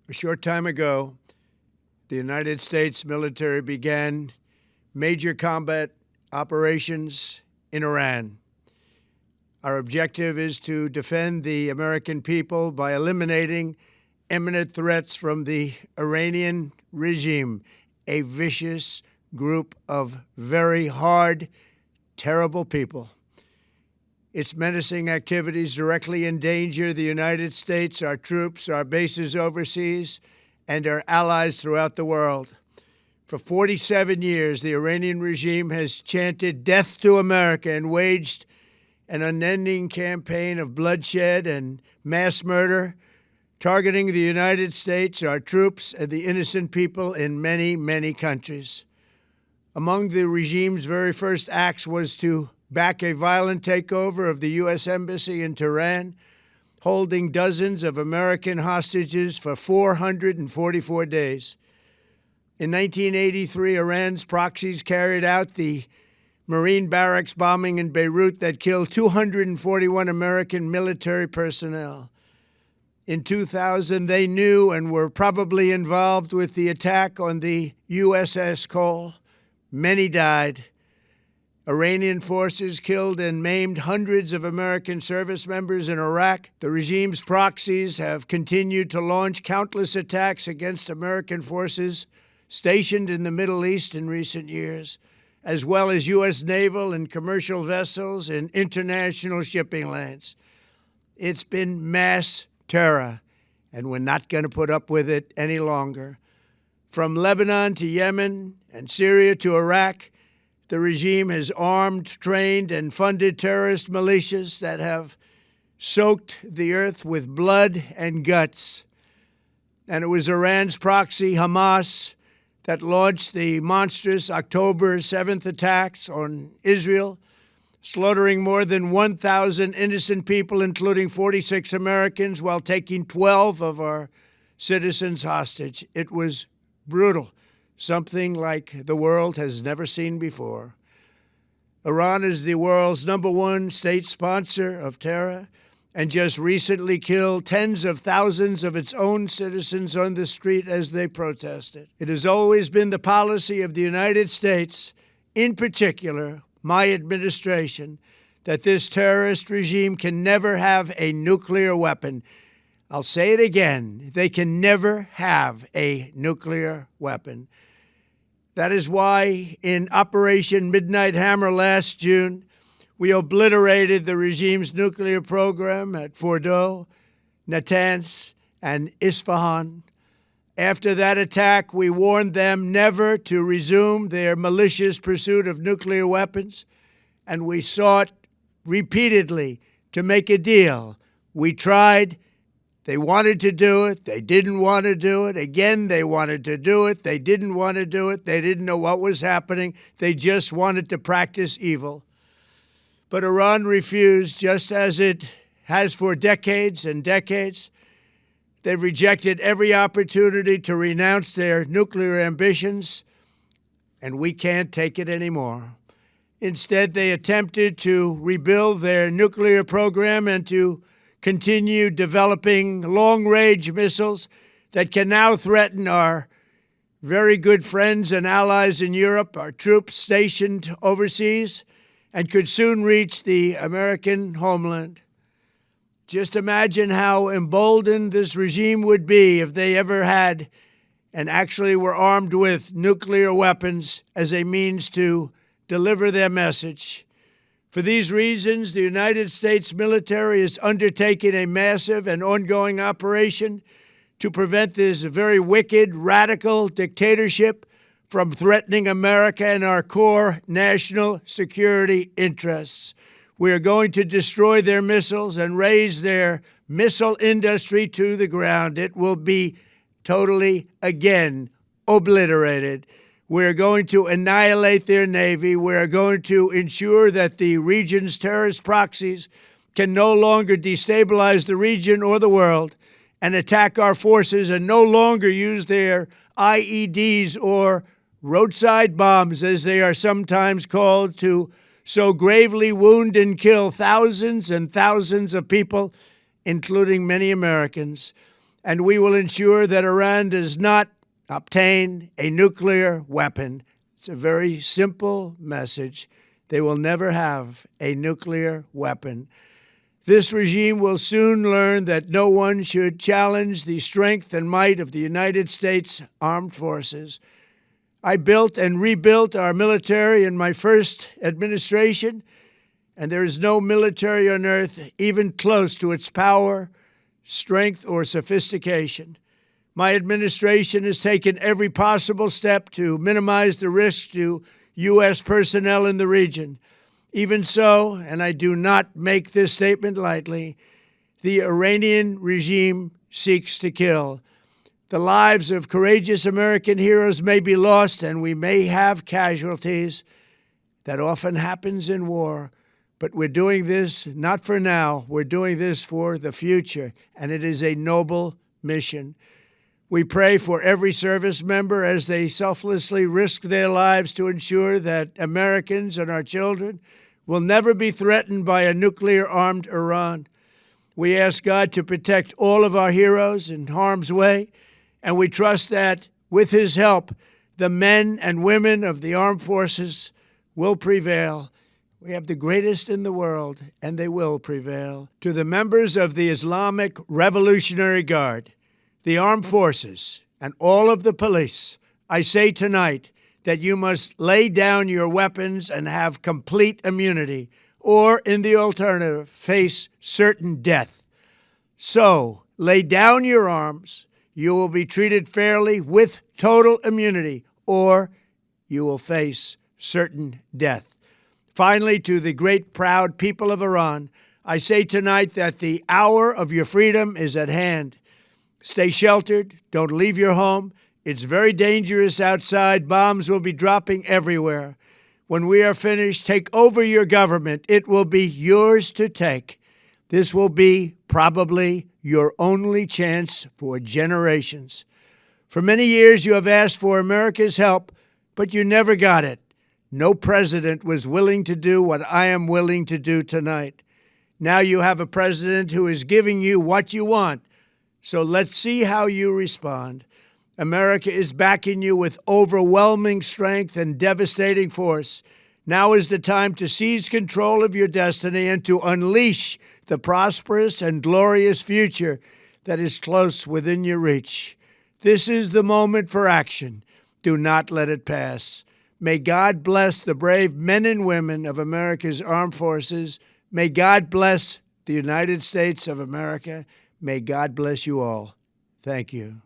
A short time ago, the United States military began major combat operations in Iran. Our objective is to defend the American people by eliminating imminent threats from the Iranian regime, a vicious group of very hard, terrible people. Its menacing activities directly endanger the United States, our troops, our bases overseas, and our allies throughout the world. For 47 years, the Iranian regime has chanted death to America and waged an unending campaign of bloodshed and mass murder, targeting the United States, our troops, and the innocent people in many, many countries. Among the regime's very first acts was to back a violent takeover of the U.S. Embassy in Tehran, holding dozens of American hostages for 444 days. In 1983, Iran's proxies carried out the Marine barracks bombing in Beirut that killed 241 American military personnel. In 2000, they knew and were probably involved with the attack on the USS Cole. Many died. Iranian forces killed and maimed hundreds of American service members in Iraq. The regime's proxies have continued to launch countless attacks against American forces stationed in the Middle East in recent years, as well as U.S. naval and commercial vessels in international shipping lanes. It's been mass terror, and we're not going to put up with it any longer. From Lebanon to Yemen and Syria to Iraq, the regime has armed, trained, and funded terrorist militias that have soaked the earth with blood and guts. And it was Iran's proxy, Hamas, that launched the monstrous October 7th attacks on Israel, slaughtering more than 1,000 innocent people, including 46 Americans, while taking 12 of our citizens hostage. It was brutal, something like the world has never seen before. Iran is the world's #1 state sponsor of terror and just recently killed tens of thousands of its own citizens on the street as they protested. It has always been the policy of the United States, in particular, my administration, that this terrorist regime can never have a nuclear weapon. I'll say it again, they can never have a nuclear weapon. That is why in Operation Midnight Hammer last June, we obliterated the regime's nuclear program at Fordow, Natanz, and Isfahan. After that attack, we warned them never to resume their malicious pursuit of nuclear weapons, and we sought repeatedly to make a deal. We tried. They wanted to do it. They didn't want to do it. Again, they wanted to do it. They didn't want to do it. They didn't know what was happening. They just wanted to practice evil. But Iran refused, just as it has for decades and decades. They've rejected every opportunity to renounce their nuclear ambitions, and we can't take it anymore. Instead, they attempted to rebuild their nuclear program and to continue developing long-range missiles that can now threaten our very good friends and allies in Europe, our troops stationed overseas, and could soon reach the American homeland. Just imagine how emboldened this regime would be if they ever had and actually were armed with nuclear weapons as a means to deliver their message. For these reasons, the United States military is undertaking a massive and ongoing operation to prevent this very wicked, radical dictatorship from threatening America and our core national security interests. We are going to destroy their missiles and raise their missile industry to the ground. It will be totally, again, obliterated. We're going to annihilate their Navy. We're going to ensure that the region's terrorist proxies can no longer destabilize the region or the world and attack our forces and no longer use their IEDs or roadside bombs, as they are sometimes called, to so gravely wound and kill thousands and thousands of people, including many Americans. and we will ensure that Iran does not obtain a nuclear weapon. It's a very simple message. They will never have a nuclear weapon. This regime will soon learn that no one should challenge the strength and might of the United States Armed Forces. I built and rebuilt our military in my first administration, and there is no military on earth even close to its power, strength, or sophistication. My administration has taken every possible step to minimize the risk to U.S. personnel in the region. Even so, and I do not make this statement lightly, the Iranian regime seeks to kill. The lives of courageous American heroes may be lost, and we may have casualties. That often happens in war. But we're doing this not for now. We're doing this for the future, and it is a noble mission. We pray for every service member as they selflessly risk their lives to ensure that Americans and our children will never be threatened by a nuclear-armed Iran. We ask God to protect all of our heroes in harm's way, and we trust that, with His help, the men and women of the armed forces will prevail. We have the greatest in the world, and they will prevail. To the members of the Islamic Revolutionary Guard, the armed forces, and all of the police, I say tonight that you must lay down your weapons and have complete immunity, or, in the alternative, face certain death. So, lay down your arms. You will be treated fairly with total immunity, or you will face certain death. Finally, to the great, proud people of Iran, I say tonight that the hour of your freedom is at hand. Stay sheltered. Don't leave your home. It's very dangerous outside. Bombs will be dropping everywhere. When we are finished, take over your government. It will be yours to take. This will be probably your only chance for generations. For many years, you have asked for America's help, but you never got it. No president was willing to do what I am willing to do tonight. Now you have a president who is giving you what you want. So let's see how you respond. America is backing you with overwhelming strength and devastating force. Now is the time to seize control of your destiny and to unleash the prosperous and glorious future that is close within your reach. This is the moment for action. Do not let it pass. May God bless the brave men and women of America's armed forces. May God bless the United States of America. May God bless you all. Thank you.